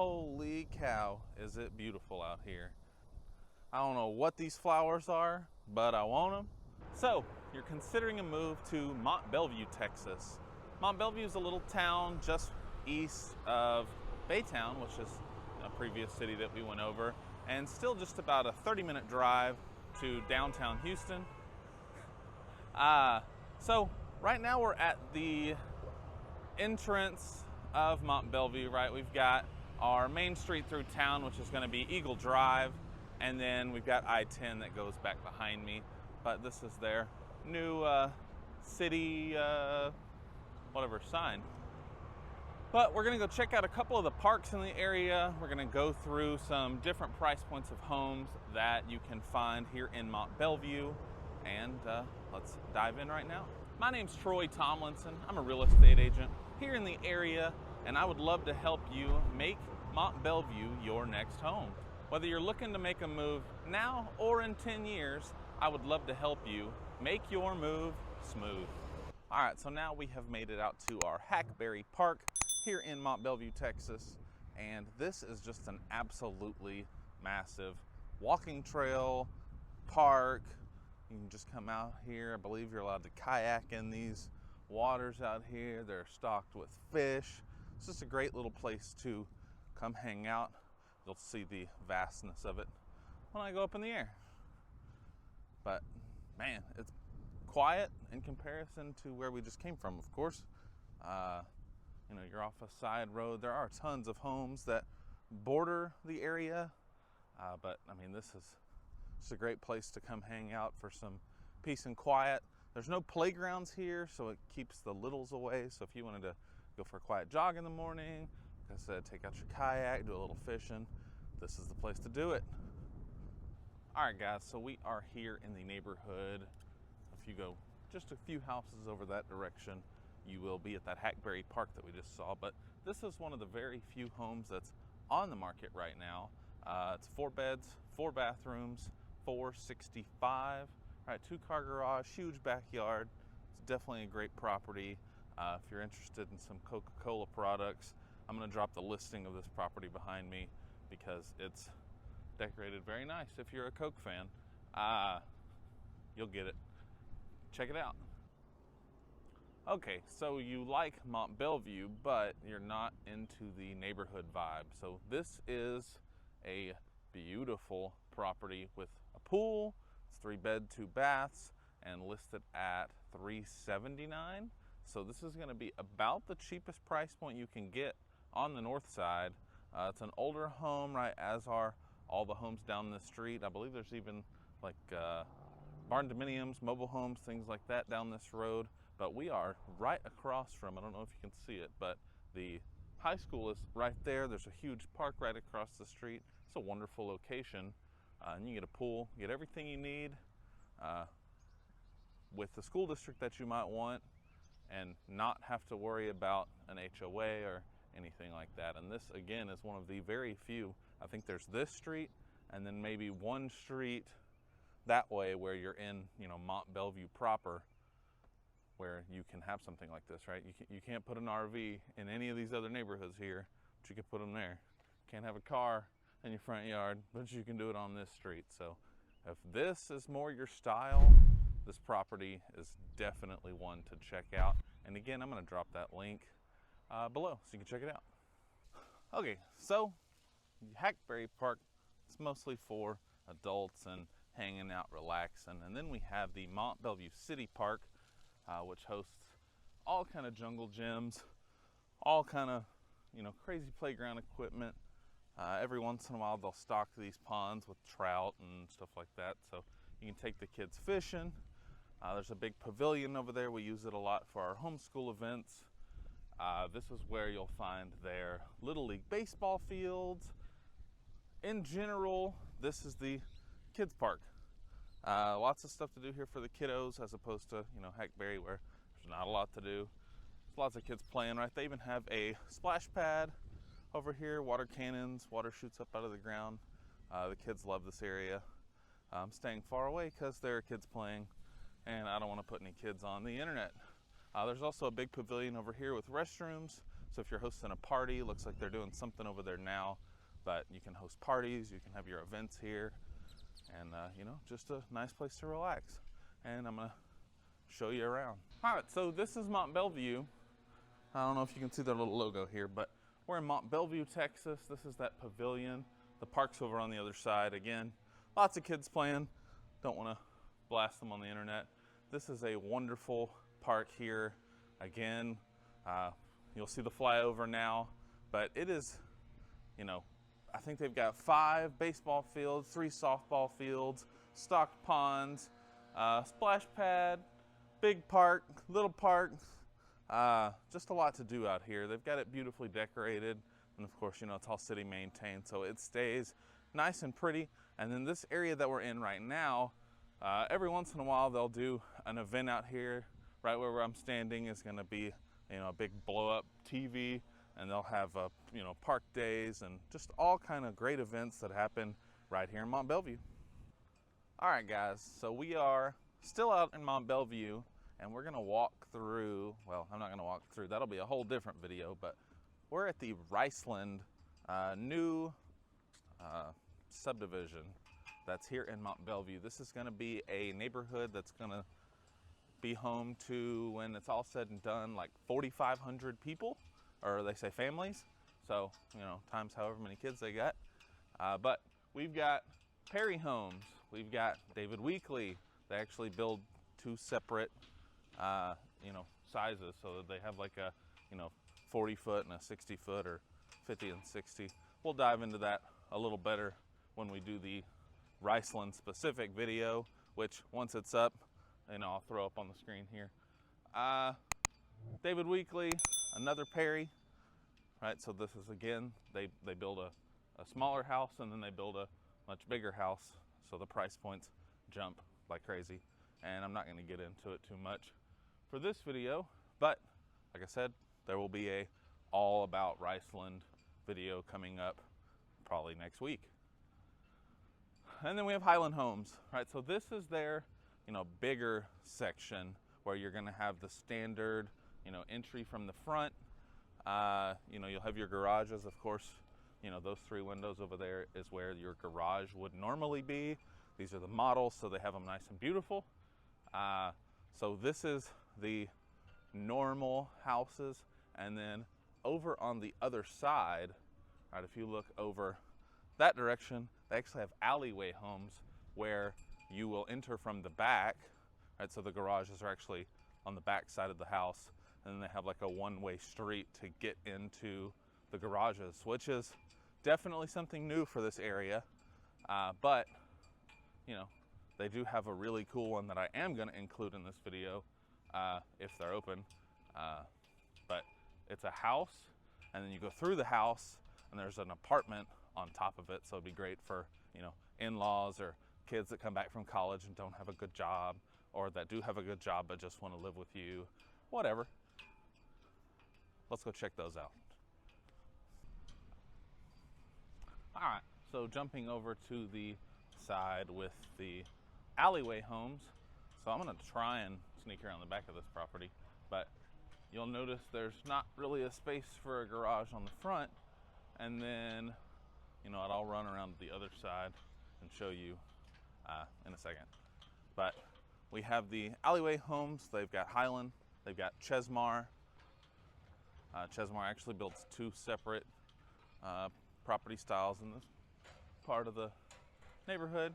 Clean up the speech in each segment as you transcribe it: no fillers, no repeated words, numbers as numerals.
Holy cow, is it beautiful out here. I don't know what these flowers are, but I want them. So, you're considering a move to Mont Belvieu, Texas. Mont Belvieu is a little town just east of Baytown, which is a previous city that we went over, and still just about a 30-minute drive to downtown Houston. So right now we're at the entrance of Mont Belvieu, right? We've got our main street through town, which is going to be Eagle Drive, and then we've got I-10 that goes back behind me. But this is their new city, whatever sign. But we're gonna go check out a couple of the parks in the area. We're gonna go through some different price points of homes that you can find here in Mont Belvieu. And let's dive in right now. My name's Troy Tomlinson. I'm a real estate agent here in the area, and I would love to help you make Mont Belvieu your next home. Whether you're looking to make a move now or in 10 years, I would love to help you make your move smooth. All right, so now we have made it out to our Hackberry Park here in Mont Belvieu, Texas. And this is just an absolutely massive walking trail, park. You can just come out here. I believe you're allowed to kayak in these waters out here. They're stocked with fish. It's just a great little place to come hang out. You'll see the vastness of it when I go up in the air. But man, it's quiet in comparison to where we just came from, of course. You know, you're off a side road. There are tons of homes that border the area. But I mean, this is just a great place to come hang out for some peace and quiet. There's no playgrounds here, so it keeps the littles away. So if you wanted to go for a quiet jog in the morning, like I said, take out your kayak, do a little fishing, this is the place to do it. All right, guys, so we are here in the neighborhood. If you go just a few houses over that direction, you will be at that Hackberry Park that we just saw. But this is one of the very few homes that's on the market right now. It's 4 beds, 4 bathrooms, $465. All right, 2-car garage, huge backyard. It's definitely a great property. If you're interested in some Coca Cola products, I'm gonna drop the listing of this property behind me because it's decorated very nice. If you're a Coke fan, you'll get it. Check it out. Okay, so you like Mont Belvieu, but you're not into the neighborhood vibe. So this is a beautiful property with a pool. It's 3 bed, 2 baths, and listed at $379. So this is going to be about the cheapest price point you can get on the north side. It's an older home, right, as are all the homes down the street. I believe there's even like barn dominiums, mobile homes, things like that down this road. But we are right across from, I don't know if you can see it, but the high school is right there. There's a huge park right across the street. It's a wonderful location. And you get a pool, get everything you need with the school district that you might want, and not have to worry about an HOA or anything like that. And this, again, is one of the very few. I think there's this street and then maybe one street that way where you're in, you know, Mont Belvieu proper, where you can have something like this, right? You can't put an RV in any of these other neighborhoods here, but you can put them there. Can't have a car in your front yard, but you can do it on this street. So if this is more your style, this property is definitely one to check out. And again, I'm gonna drop that link below so you can check it out. Okay, so Hackberry Park, it's mostly for adults and hanging out, relaxing. And then we have the Mont Belvieu City Park, which hosts all kind of jungle gyms, all kind of, you know, crazy playground equipment. Every once in a while they'll stock these ponds with trout and stuff like that, so you can take the kids fishing. There's a big pavilion over there. We use it a lot for our homeschool events. This is where you'll find their Little League baseball fields. In general, this is the kids park. Lots of stuff to do here for the kiddos, as opposed to, you know, Hackberry, where there's not a lot to do. There's lots of kids playing, right? They even have a splash pad over here, water cannons, water shoots up out of the ground. The kids love this area. I'm staying far away because there are kids playing, and I don't want to put any kids on the internet. There's also a big pavilion over here with restrooms, So if you're hosting a party, looks like they're doing something over there now, but you can host parties, you can have your events here, and you know, just a nice place to relax. And I'm gonna show you around. All right, so this is Mont Belvieu. I don't know if you can see their little logo here, but we're in Mont Belvieu, Texas. This is that pavilion. The park's over on the other side. Again, lots of kids playing. Don't want to blast them on the internet. This is a wonderful park here. Again, you'll see the flyover now, but it is, you know, I think they've got 5 baseball fields, 3 softball fields, stocked ponds, splash pad, big park, little park, just a lot to do out here. They've got it beautifully decorated, and of course, you know, it's all city maintained, so it stays nice and pretty. And then this area that we're in right now, every once in a while they'll do an event out here. Right where I'm standing is going to be, you know, a big blow-up TV, and they'll have, you know, park days and just all kind of great events that happen right here in Mont Belvieu. All right, guys, so we are still out in Mont Belvieu, and we're gonna walk through, well, I'm not gonna walk through, that'll be a whole different video, but we're at the Riceland new subdivision that's here in Mont Belvieu. This is gonna be a neighborhood that's gonna be home to, when it's all said and done, like 4,500 people, or they say families, so, you know, times however many kids they got. But we've got Perry Homes, we've got David Weekley. They actually build 2 separate, you know, sizes, so that they have like a, you know, 40-foot and a 60-foot, or 50 and 60. We'll dive into that a little better when we do the Riceland specific video, which once it's up, you know, I'll throw up on the screen here. David Weekley, another Perry, right? So this is, again, they build a smaller house, and then they build a much bigger house, so the price points jump like crazy. And I'm not going to get into it too much for this video, but like I said, there will be a all about Riceland video coming up probably next week. And then we have Highland Homes, right? So this is their, you know, bigger section where you're going to have the standard, you know, entry from the front. You know, you'll have your garages, of course. You know, those 3 windows over there is where your garage would normally be. These are the models, so they have them nice and beautiful. So this is the normal houses, and then over on the other side, right, if you look over that direction, they actually have alleyway homes where you will enter from the back, right? So the garages are actually on the back side of the house, and then they have like a one-way street to get into the garages, which is definitely something new for this area. But, you know, they do have a really cool one that I am going to include in this video if they're open. But it's a house, and then you go through the house, and there's an apartment on top of it. So it'd be great for, you know, in-laws or kids that come back from college and don't have a good job, or that do have a good job but just want to live with you, whatever. Let's go check those out. All right, so jumping over to the side with the alleyway homes. So I'm gonna try and sneak around the back of this property, but you'll notice there's not really a space for a garage on the front. And then, you know, I'll run around the other side and show you in a second. But we have the alleyway homes. They've got Highland, they've got Chesmar. Chesmar actually builds 2 separate property styles in this part of the neighborhood.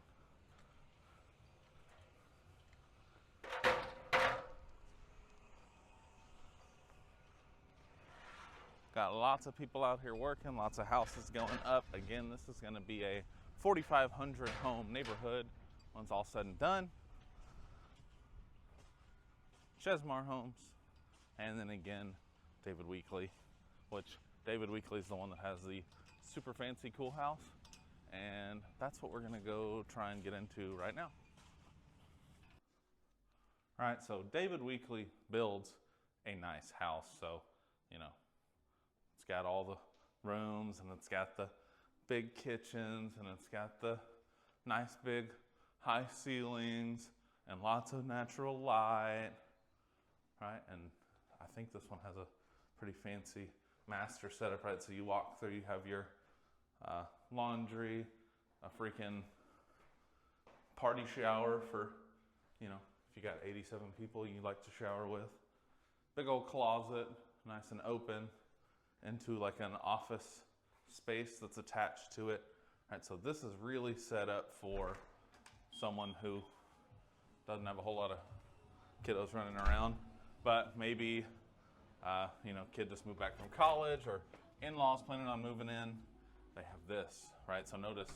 Got lots of people out here working, lots of houses going up. Again, this is going to be a 4,500 home neighborhood once all said and done. Chesmar Homes, and then again, David Weekley, which David Weekley is the one that has the super fancy cool house, and that's what we're going to go try and get into right now. All right, so David Weekley builds a nice house. So, you know, it's got all the rooms, and it's got the big kitchens, and it's got the nice big high ceilings and lots of natural light, right? And I think this one has a pretty fancy master setup, right? So you walk through, you have your laundry, a freaking party shower for, you know, if you got 87 people you like to shower with. Big old closet, nice and open, into like an office space that's attached to it. All right, so this is really set up for someone who doesn't have a whole lot of kiddos running around, but maybe, you know, kid just moved back from college, or in-laws planning on moving in. They have this, right? So notice,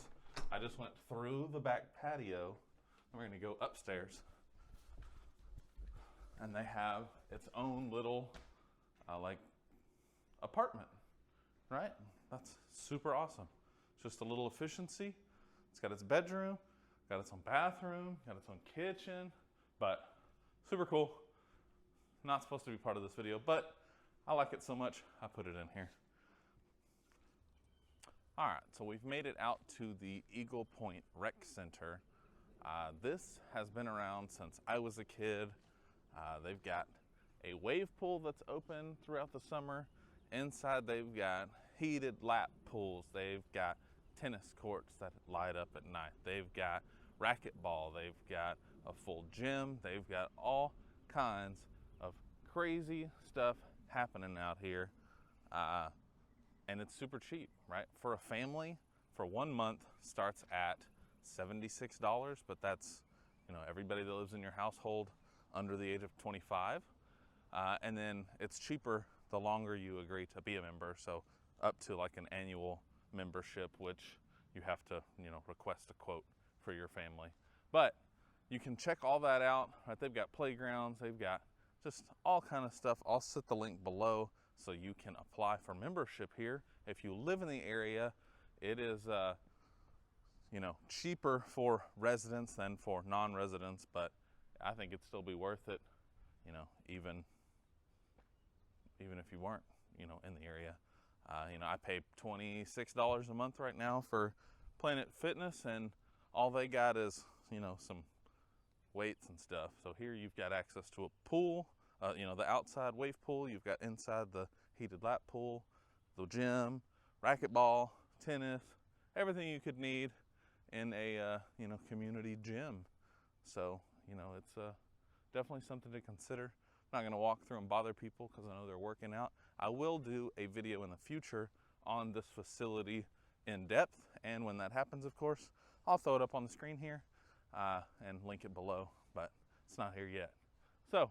I just went through the back patio, and we're gonna go upstairs. And they have its own little, like, apartment, right? That's super awesome. It's just a little efficiency. It's got its bedroom, got its own bathroom, got its own kitchen, but super cool. Not supposed to be part of this video, but I like it so much, I put it in here. All right, so we've made it out to the Eagle Pointe Rec Center. This has been around since I was a kid. They've got a wave pool that's open throughout the summer. Inside they've got heated lap pools. They've got tennis courts that light up at night. They've got racquetball. They've got a full gym. They've got all kinds of crazy stuff happening out here. And it's super cheap, right? For a family, for 1 month, starts at $76, but that's, you know, everybody that lives in your household under the age of 25. And then it's cheaper the longer you agree to be a member, so up to like an annual membership, which you have to, you know, request a quote for your family. But you can check all that out, right? They've got playgrounds, they've got just all kind of stuff. I'll set the link below so you can apply for membership here. If you live in the area, it is, you know, cheaper for residents than for non-residents, but I think it'd still be worth it, you know, even if you weren't, you know, in the area. You know, I pay $26 a month right now for Planet Fitness, and all they got is, you know, some weights and stuff. So here you've got access to a pool, you know, the outside wave pool. You've got inside the heated lap pool, the gym, racquetball, tennis, everything you could need in a, you know, community gym. So, you know, it's definitely something to consider. I'm not going to walk through and bother people because I know they're working out. I will do a video in the future on this facility in depth, and when that happens, of course, I'll throw it up on the screen here and link it below, but it's not here yet. So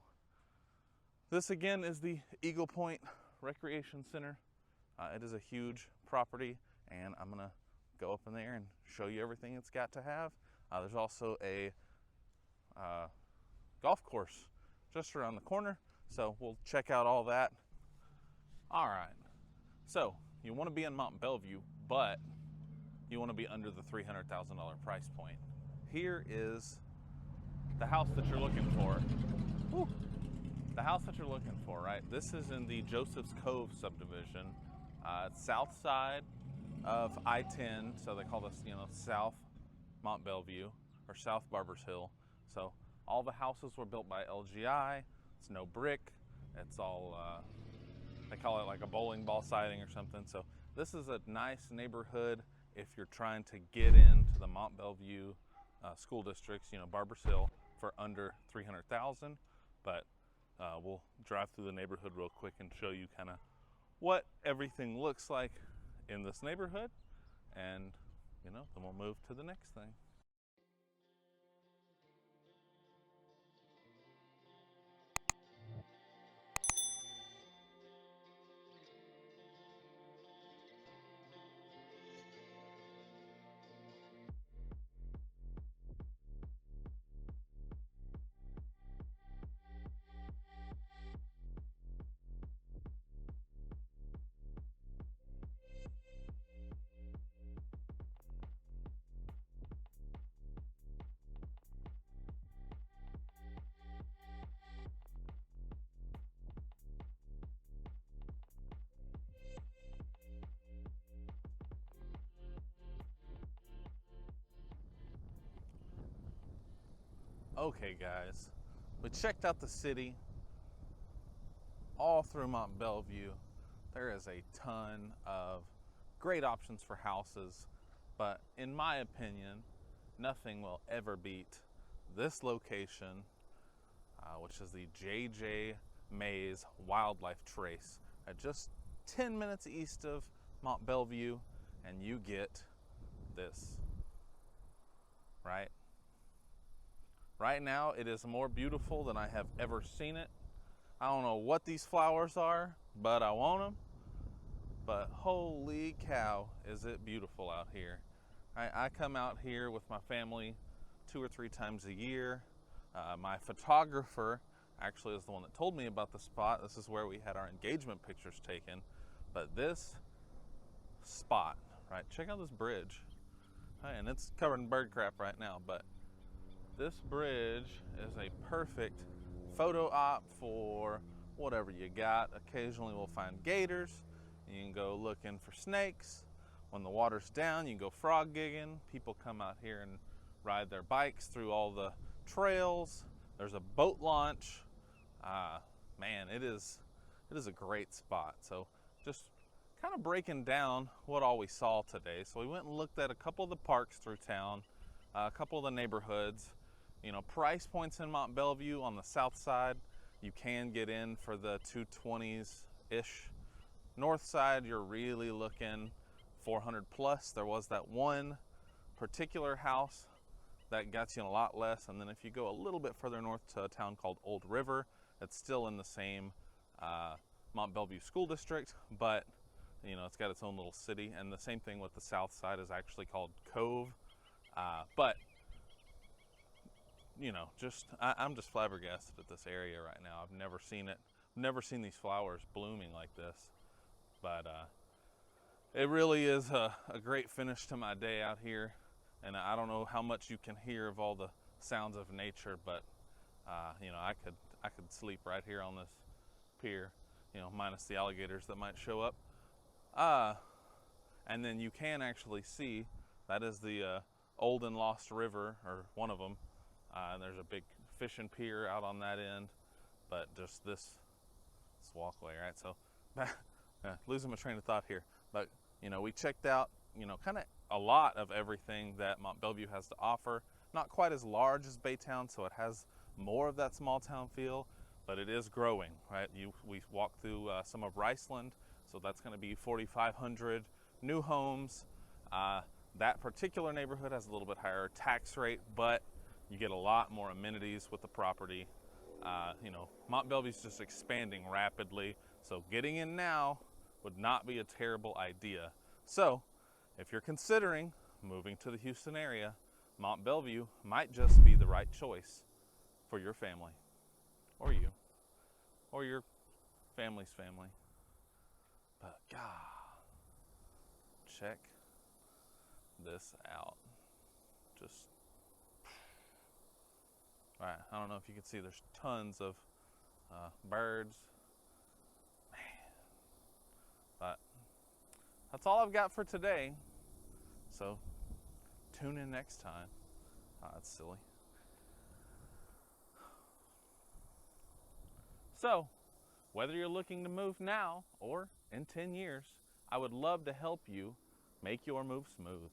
this again is the Eagle Pointe Recreation Center. It is a huge property, and I'm gonna go up in there and show you everything it's got to have. There's also a golf course just around the corner, so we'll check out all that. All right, so you want to be in Mont Belvieu, but you want to be under the $300,000 price point. Here is the house that you're looking for. Woo. The house that you're looking for, right? This is in the Joseph's Cove subdivision, south side of I-10. So they call this, you know, South Mont Belvieu or South Barbers Hill. So all the houses were built by LGI. It's no brick. It's all, they call it like a bowling ball siding or something. So this is a nice neighborhood if you're trying to get into the Mont Belvieu school districts, you know, Barbers Hill, for under $300,000. But we'll drive through the neighborhood real quick and show you kind of what everything looks like in this neighborhood, and you know, then we'll move to the next thing. Okay guys, we checked out the city all through Mont Belvieu. there is a ton of great options for houses, but in my opinion, nothing will ever beat this location, which is the J.J. Mays Wildlife Trace at just 10 minutes east of Mont Belvieu, and you get this, right? Right now, it is more beautiful than I have ever seen it. I don't know what these flowers are, but I want them. But holy cow, is it beautiful out here. I come out here with my family 2 or 3 times a year. My photographer actually is the one that told me about the spot. This is where we had our engagement pictures taken. But this spot, right, check out this bridge. Right, and it's covered in bird crap right now, but this bridge is a perfect photo op for whatever you got. Occasionally we'll find gators. You can go looking for snakes. When the water's down, you can go frog gigging. People come out here and ride their bikes through all the trails. There's a boat launch. Man, it is a great spot. So just kind of breaking down what all we saw today. So we went and looked at a couple of the parks through town, a couple of the neighborhoods. You know, price points in Mont Belvieu on the south side, you can get in for the 220s-ish. North side, you're really looking 400 plus. There was that one particular house that got you in a lot less. And then if you go a little bit further north to a town called Old River, it's still in the same Mont Belvieu school district, but you know, it's got its own little city. And the same thing with the south side is actually called Cove. But you know, I'm just flabbergasted at this area right now. I've never seen it. Never seen these flowers blooming like this. But it really is a great finish to my day out here. And I don't know how much you can hear of all the sounds of nature, but you know, I could sleep right here on this pier, you know, minus the alligators that might show up. And then you can actually see that is the Old and Lost River, or one of them. And there's a big fishing pier out on that end, but just this walkway, right? So losing my train of thought here, but you know, we checked out, you know, kind of a lot of everything that Mont Belvieu has to offer. Not quite as large as Baytown, so it has more of that small town feel, but it is growing, right? We walked through some of Riceland, so that's going to be 4,500 new homes. That particular neighborhood has a little bit higher tax rate, but you get a lot more amenities with the property. You know, Mont Belvieu's just expanding rapidly, so getting in now would not be a terrible idea. So if you're considering moving to the Houston area, Mont Belvieu might just be the right choice for your family, or you, or your family's family. But God, check this out. Just, all right, I don't know if you can see, there's tons of birds. Man, but that's all I've got for today. So tune in next time. That's silly. So whether you're looking to move now or in 10 years, I would love to help you make your move smooth.